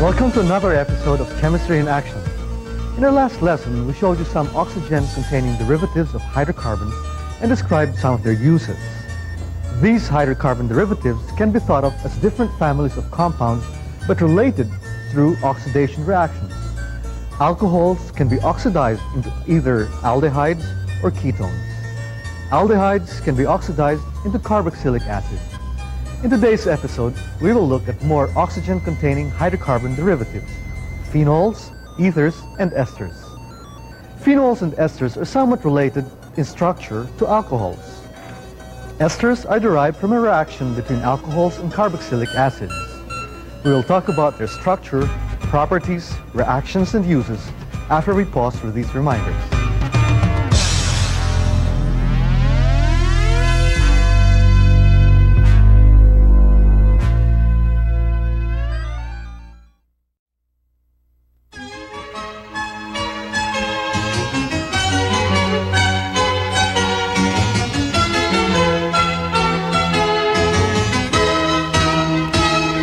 Welcome to another episode of Chemistry in Action. In our last lesson, we showed you some oxygen-containing derivatives of hydrocarbons and described some of their uses. These hydrocarbon derivatives can be thought of as different families of compounds but related through oxidation reactions. Alcohols can be oxidized into either aldehydes or ketones. Aldehydes can be oxidized into carboxylic acid. In today's episode, we will look at more oxygen-containing hydrocarbon derivatives, phenols, ethers, and esters. Phenols and esters are somewhat related in structure to alcohols. Esters are derived from a reaction between alcohols and carboxylic acids. We will talk about their structure, properties, reactions, and uses after we pause for these reminders.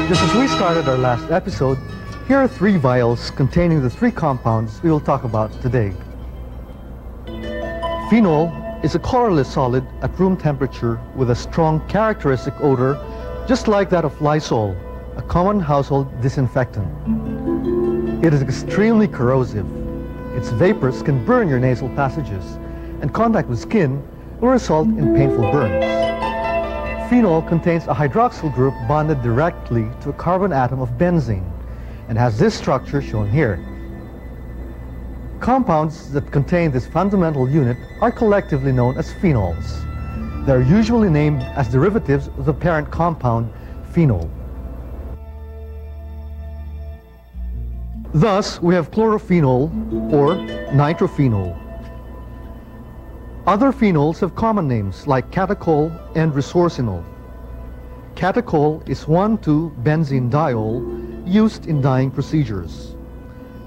Just as we started our last episode, here are 3 vials containing the 3 compounds we will talk about today. Phenol is a colorless solid at room temperature with a strong characteristic odor just like that of Lysol, a common household disinfectant. It is extremely corrosive. Its vapors can burn your nasal passages, and contact with skin will result in painful burns. Phenol contains a hydroxyl group bonded directly to a carbon atom of benzene and has this structure shown here. Compounds that contain this fundamental unit are collectively known as phenols. They are usually named as derivatives of the parent compound phenol. Thus, we have chlorophenol or nitrophenol. Other phenols have common names like catechol and resorcinol. Catechol is 1,2-benzene diol used in dyeing procedures.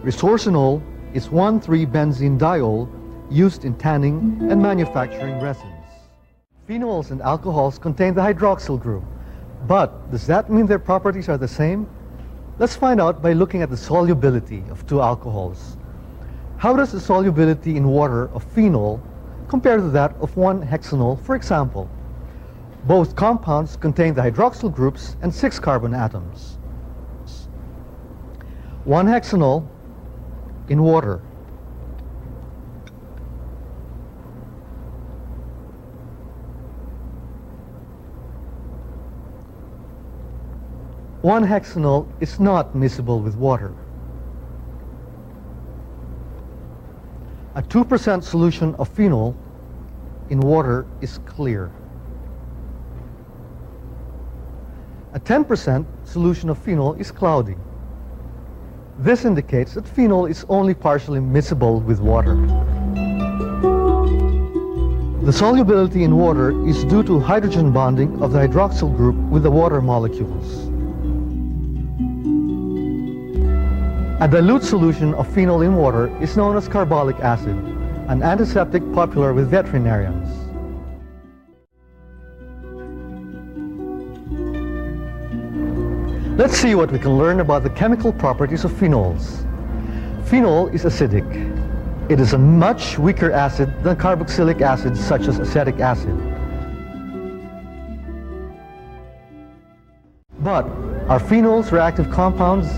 Resorcinol is 1,3-benzene diol used in tanning and manufacturing resins. Phenols and alcohols contain the hydroxyl group, but does that mean their properties are the same? Let's find out by looking at the solubility of 2 alcohols. How does the solubility in water of phenol compared to that of 1-hexanol, for example? Both compounds contain the hydroxyl groups and 6 carbon atoms. 1-hexanol in water. One hexanol is not miscible with water. A 2% solution of phenol in water is clear. A 10% solution of phenol is cloudy. This indicates that phenol is only partially miscible with water. The solubility in water is due to hydrogen bonding of the hydroxyl group with the water molecules. A dilute solution of phenol in water is known as carbolic acid, an antiseptic popular with veterinarians. Let's see what we can learn about the chemical properties of phenols. Phenol is acidic. It is a much weaker acid than carboxylic acids such as acetic acid. But are phenols reactive compounds?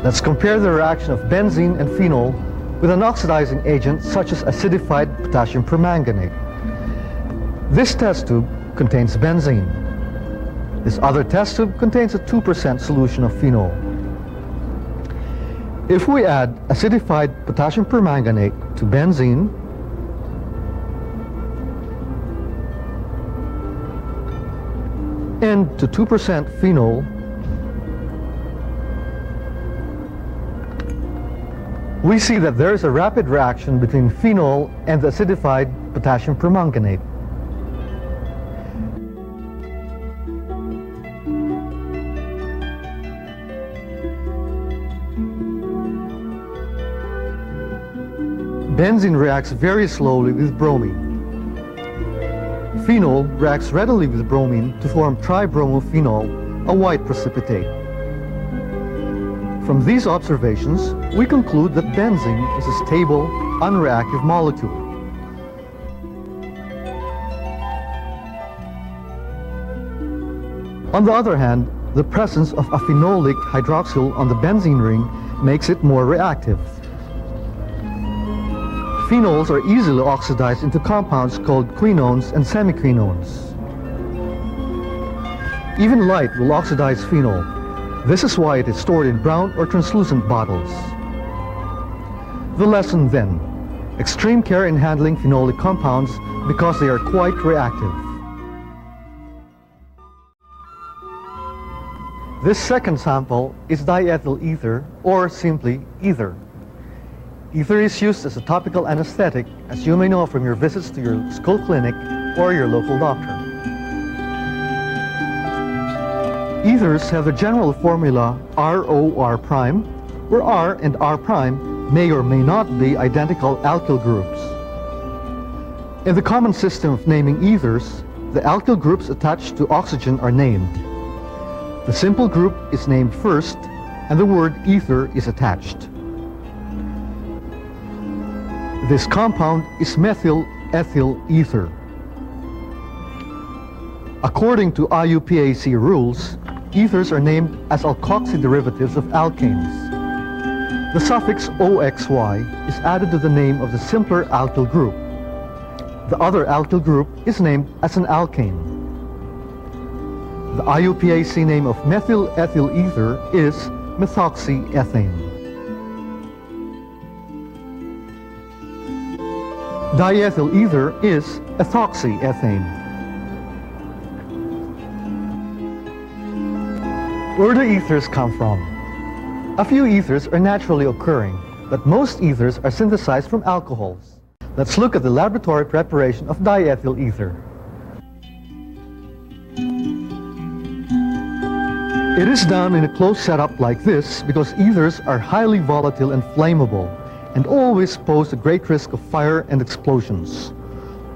Let's compare the reaction of benzene and phenol with an oxidizing agent such as acidified potassium permanganate. This test tube contains benzene. This other test tube contains a 2% solution of phenol. If we add acidified potassium permanganate to benzene, and to 2% phenol, we see that there is a rapid reaction between phenol and the acidified potassium permanganate. Benzene reacts very slowly with bromine. Phenol reacts readily with bromine to form tribromophenol, a white precipitate. From these observations, we conclude that benzene is a stable, unreactive molecule. On the other hand, the presence of a phenolic hydroxyl on the benzene ring makes it more reactive. Phenols are easily oxidized into compounds called quinones and semiquinones. Even light will oxidize phenol. This is why it is stored in brown or translucent bottles. The lesson then: extreme care in handling phenolic compounds because they are quite reactive. This second sample is diethyl ether, or simply ether. Ether is used as a topical anesthetic, as you may know from your visits to your school clinic or your local doctor. Ethers have the general formula ROR prime, where R and R prime may or may not be identical alkyl groups. In the common system of naming ethers, the alkyl groups attached to oxygen are named. The simple group is named first, and the word ether is attached. This compound is methyl ethyl ether. According to IUPAC rules, ethers are named as alkoxy derivatives of alkanes. The suffix OXY is added to the name of the simpler alkyl group. The other alkyl group is named as an alkane. The IUPAC name of methyl ethyl ether is methoxyethane. Diethyl ether is ethoxyethane. Where do ethers come from? A few ethers are naturally occurring, but most ethers are synthesized from alcohols. Let's look at the laboratory preparation of diethyl ether. It is done in a closed setup like this because ethers are highly volatile and flammable and always pose a great risk of fire and explosions.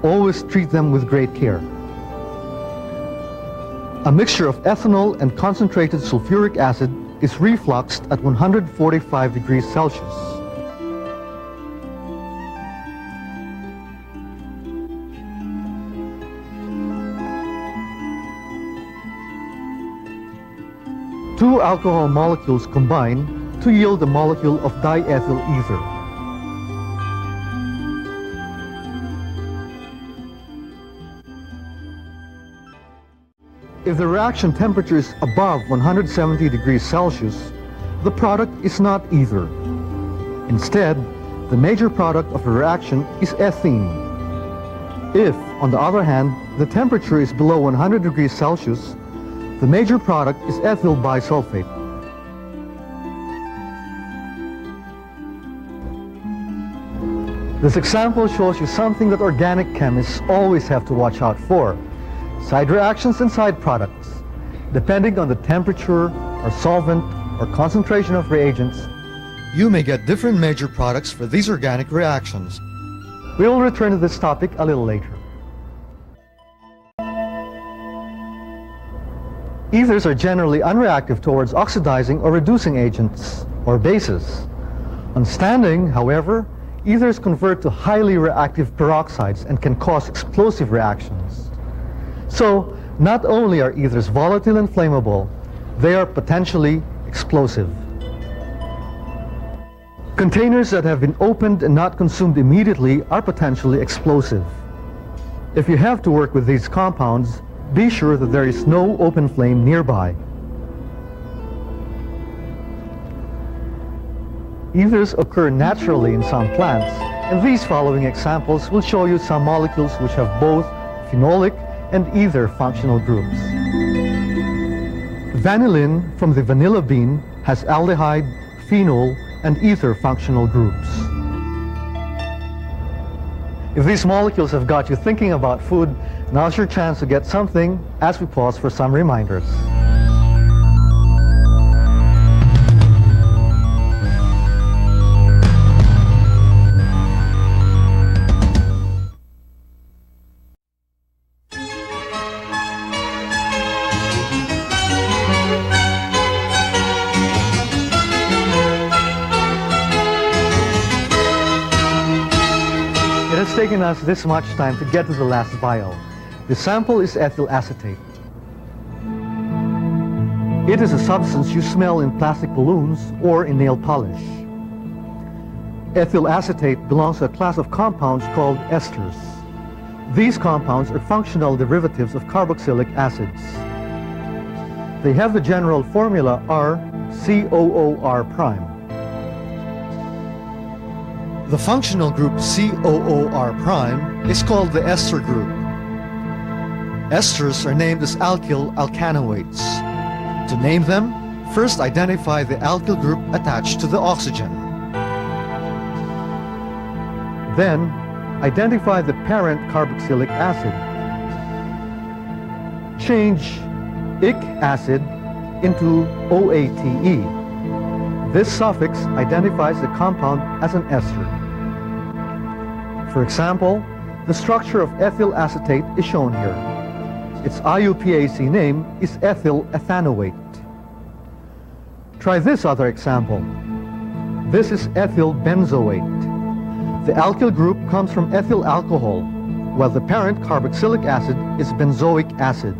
Always treat them with great care. A mixture of ethanol and concentrated sulfuric acid is refluxed at 145 degrees Celsius. Two alcohol molecules combine to yield the molecule of diethyl ether. If the reaction temperature is above 170 degrees Celsius, the product is not ether. Instead, the major product of the reaction is ethene. If, on the other hand, the temperature is below 100 degrees Celsius, the major product is ethyl bisulfate. This example shows you something that organic chemists always have to watch out for: side reactions and side products. Depending on the temperature or solvent or concentration of reagents, you may get different major products for these organic reactions. We will return to this topic a little later. Ethers are generally unreactive towards oxidizing or reducing agents, or bases. On standing, however, ethers convert to highly reactive peroxides and can cause explosive reactions. So, not only are ethers volatile and flammable, they are potentially explosive. Containers that have been opened and not consumed immediately are potentially explosive. If you have to work with these compounds, be sure that there is no open flame nearby. Ethers occur naturally in some plants, and these following examples will show you some molecules which have both phenolic and ether functional groups. Vanillin from the vanilla bean has aldehyde, phenol, and ether functional groups. If these molecules have got you thinking about food, now's your chance to get something as we pause for some reminders. taken us this much time to get to the last vial. The sample is ethyl acetate. It is a substance you smell in plastic balloons or in nail polish. Ethyl acetate belongs to a class of compounds called esters. These compounds are functional derivatives of carboxylic acids. They have the general formula RCOOR prime. The functional group COOR prime is called the ester group. Esters are named as alkyl alkanoates. To name them, first identify the alkyl group attached to the oxygen. Then, identify the parent carboxylic acid. Change ic acid into OATE. This suffix identifies the compound as an ester. For example, the structure of ethyl acetate is shown here. Its IUPAC name is ethyl ethanoate. Try this other example. This is ethyl benzoate. The alkyl group comes from ethyl alcohol, while the parent carboxylic acid is benzoic acid.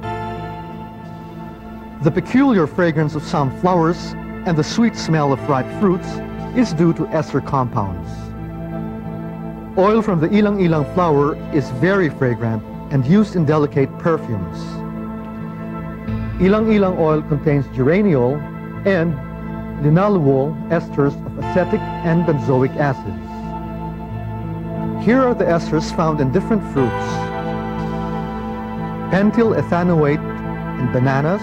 The peculiar fragrance of some flowers and the sweet smell of ripe fruits is due to ester compounds. Oil from the ilang-ilang flower is very fragrant and used in delicate perfumes. Ilang-ilang oil contains geraniol and linalool esters of acetic and benzoic acids. Here are the esters found in different fruits. Pentyl ethanoate in bananas,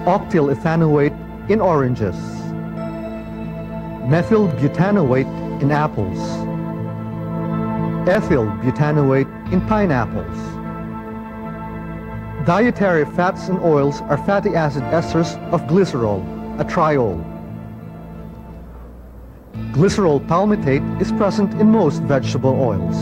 octyl ethanoate in oranges, methyl butanoate in apples, ethyl butanoate in pineapples. Dietary fats and oils are fatty acid esters of glycerol, a triol. Glycerol palmitate is present in most vegetable oils.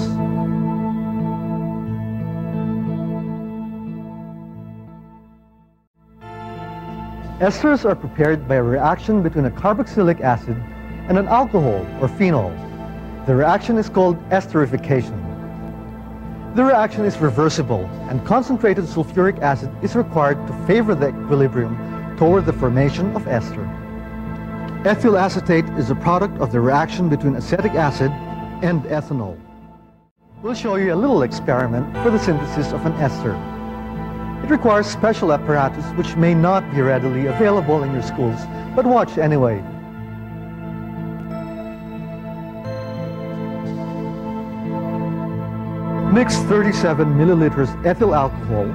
Esters are prepared by a reaction between a carboxylic acid and an alcohol or phenol. The reaction is called esterification. The reaction is reversible, and concentrated sulfuric acid is required to favor the equilibrium toward the formation of ester. Ethyl acetate is a product of the reaction between acetic acid and ethanol. We'll show you a little experiment for the synthesis of an ester. It requires special apparatus which may not be readily available in your schools, but watch anyway. Mix 37 milliliters ethyl alcohol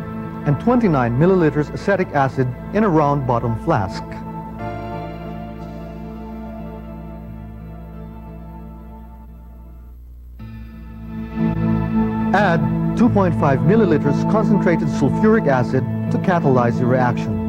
and 29 milliliters acetic acid in a round bottom flask. Add 2.5 milliliters concentrated sulfuric acid to catalyze the reaction.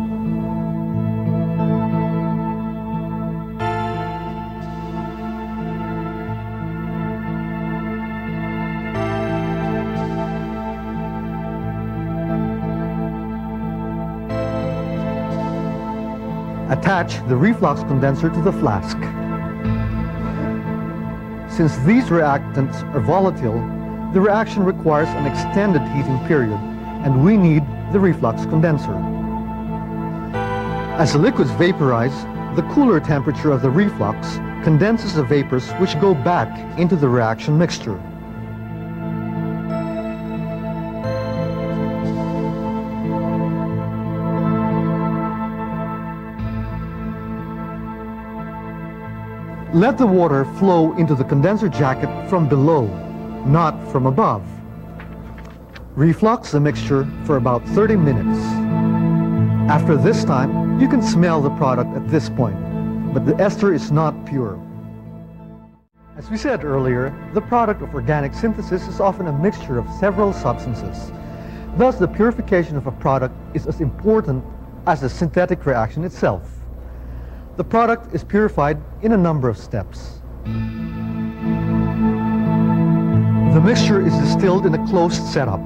Attach the reflux condenser to the flask. Since these reactants are volatile, the reaction requires an extended heating period, and we need the reflux condenser. As the liquids vaporize, the cooler temperature of the reflux condenses the vapors which go back into the reaction mixture. Let the water flow into the condenser jacket from below, not from above. Reflux the mixture for about 30 minutes. After this time, you can smell the product at this point, but the ester is not pure. As we said earlier, the product of organic synthesis is often a mixture of several substances. Thus, the purification of a product is as important as the synthetic reaction itself. The product is purified in a number of steps. The mixture is distilled in a closed setup.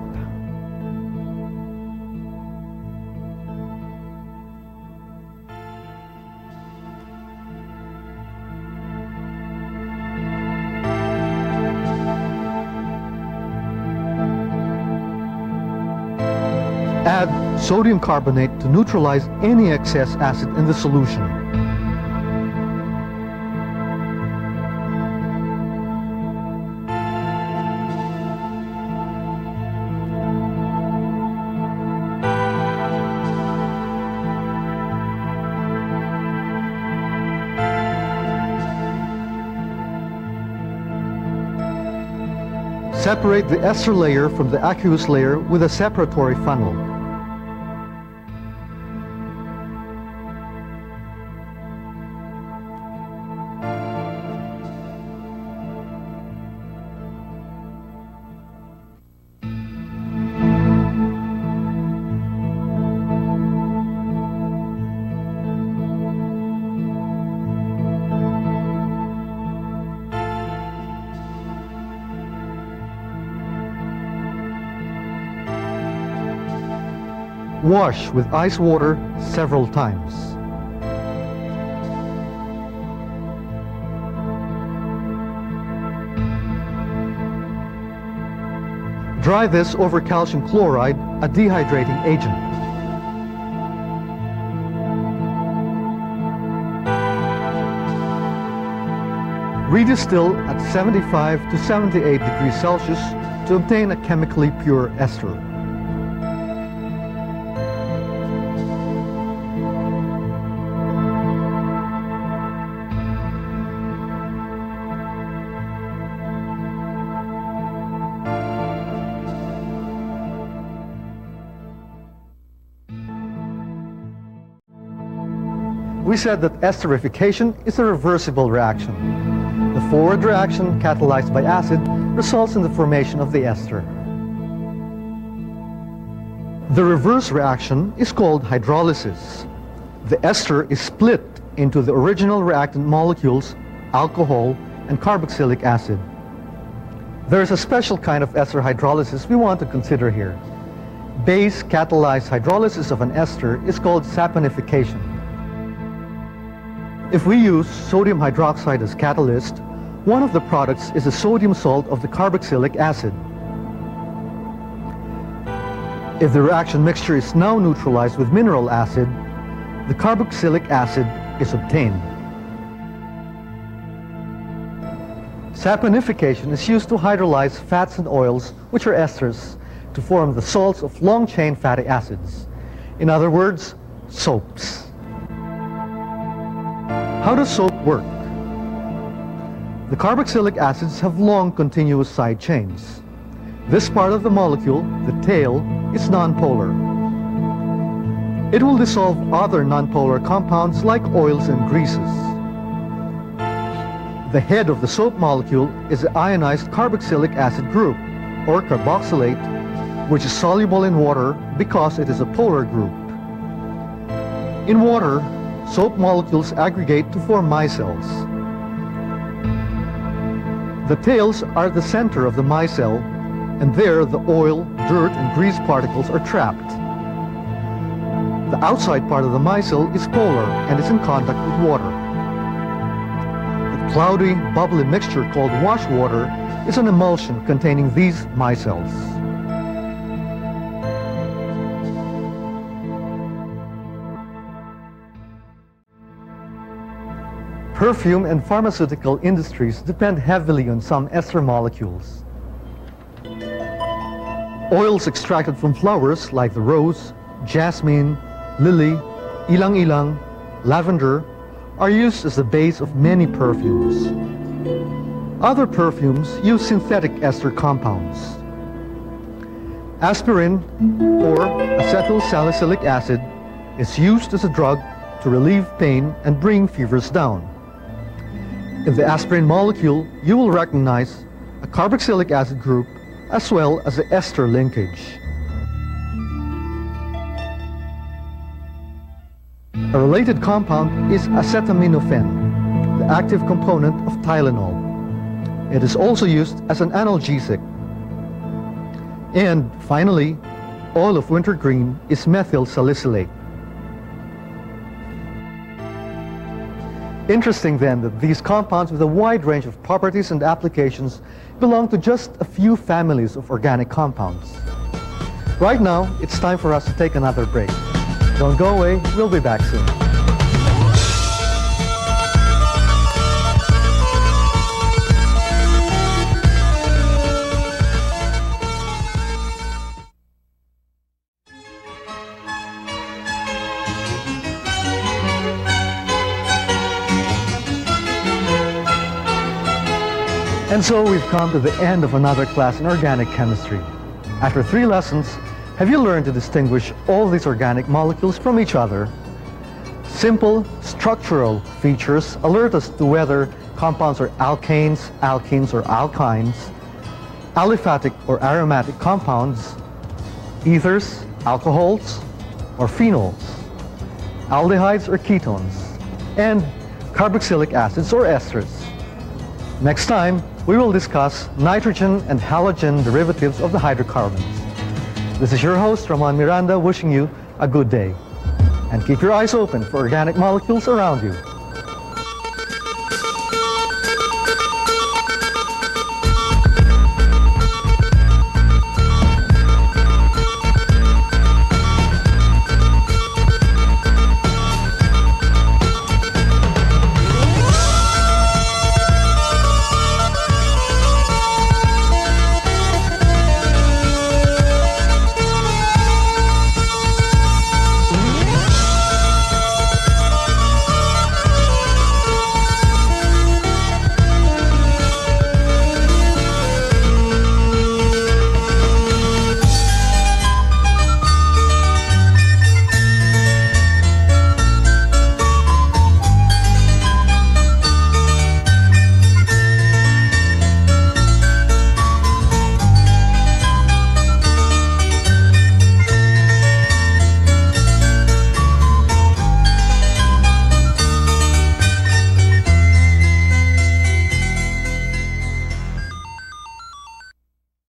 sodium carbonate to neutralize any excess acid in the solution. Separate the ester layer from the aqueous layer with a separatory funnel. Wash with ice water several times. Dry this over calcium chloride, a dehydrating agent. Redistill at 75 to 78 degrees Celsius to obtain a chemically pure ester. We said that esterification is a reversible reaction. The forward reaction, catalyzed by acid, results in the formation of the ester. The reverse reaction is called hydrolysis. The ester is split into the original reactant molecules, alcohol and carboxylic acid. There is a special kind of ester hydrolysis we want to consider here. Base catalyzed hydrolysis of an ester is called saponification. If we use sodium hydroxide as catalyst, one of the products is a sodium salt of the carboxylic acid. If the reaction mixture is now neutralized with mineral acid, the carboxylic acid is obtained. Saponification is used to hydrolyze fats and oils, which are esters, to form the salts of long-chain fatty acids. In other words, soaps. How does soap work? The carboxylic acids have long continuous side chains. This part of the molecule, the tail, is nonpolar. It will dissolve other nonpolar compounds like oils and greases. The head of the soap molecule is the ionized carboxylic acid group, or carboxylate, which is soluble in water because it is a polar group. In water, soap molecules aggregate to form micelles. The tails are the center of the micelle, and there the oil, dirt, and grease particles are trapped. The outside part of the micelle is polar and is in contact with water. The cloudy, bubbly mixture called wash water is an emulsion containing these micelles. Perfume and pharmaceutical industries depend heavily on some ester molecules. Oils extracted from flowers like the rose, jasmine, lily, ilang-ilang, lavender are used as the base of many perfumes. Other perfumes use synthetic ester compounds. Aspirin, or acetylsalicylic acid, is used as a drug to relieve pain and bring fevers down. In the aspirin molecule, you will recognize a carboxylic acid group as well as the ester linkage. A related compound is acetaminophen, the active component of Tylenol. It is also used as an analgesic. And finally, oil of wintergreen is methyl salicylate. Interesting then that these compounds with a wide range of properties and applications belong to just a few families of organic compounds. Right now, it's time for us to take another break. Don't go away, we'll be back soon. And so we've come to the end of another class in organic chemistry. After 3 lessons, have you learned to distinguish all these organic molecules from each other? Simple structural features alert us to whether compounds are alkanes, alkenes, or alkynes, aliphatic or aromatic compounds, ethers, alcohols, or phenols, aldehydes or ketones, and carboxylic acids or esters. Next time, we will discuss nitrogen and halogen derivatives of the hydrocarbons. This is your host, Ramon Miranda, wishing you a good day. And keep your eyes open for organic molecules around you.